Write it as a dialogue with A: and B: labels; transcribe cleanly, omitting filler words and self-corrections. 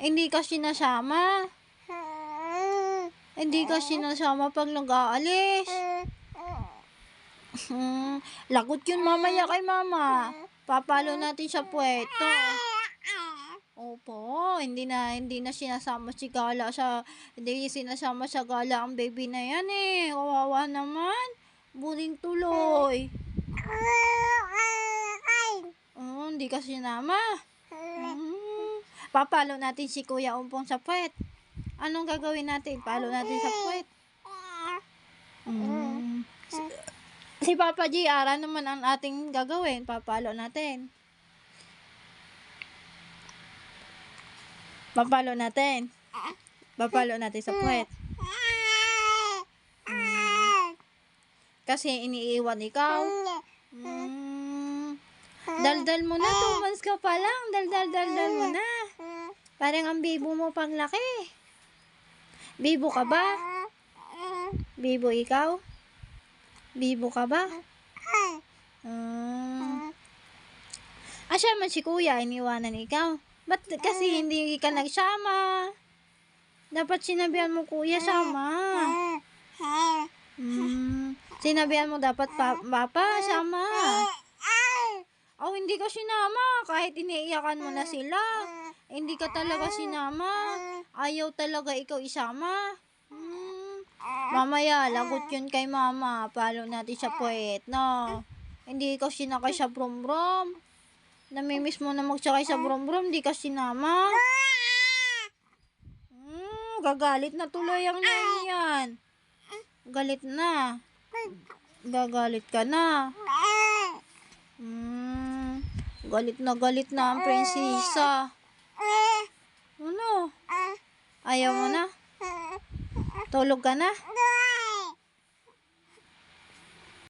A: Hindi ka sinasama. Hindi ka sinasama pag nag-aalis. Lagot yun mamaya kay mama. Papalo natin sa puweto. Opo, hindi na sinasama si Gala hindi sinasama sa gala ang baby na yan eh. Kawawa naman. Buling tuloy. Hindi ka sinama. Papalo natin si Kuya Umpong sa puwet. Anong gagawin natin? Palo natin sa puwet. Si Papa JR, naman ang ating gagawin? Papalo natin. Papalo natin. Papalo natin sa puwet. Kasi iniiwan ikaw. Daldal mo na. 2 months ka pa lang. Daldal mo na. Parang ang bibo mo paglaki. Bibo ka ba? Bibo ikaw? Bibo ka ba? Asya man si Kuya, iniwanan ikaw. Ba't kasi hindi ka nagsama? Dapat sinabihan mo, Kuya, sama. Sinabihan mo dapat, Papa, sama. Hindi ka sinama. Kahit iniiyakan mo na sila. Hindi ka talaga sinama. Ayaw talaga ikaw isama. Mamaya, lagot yun kay mama. Palo natin sa puwet, no? Hindi ikaw sinakay sa brom-brom. Namimiss mo na magsakay sa brom-brom, di ka sinama. Gagalit na tuloy ang yan. Galit na. Gagalit ka na. Galit na ang prinsesa. Ano? Ayaw mo na? Tulog ka na?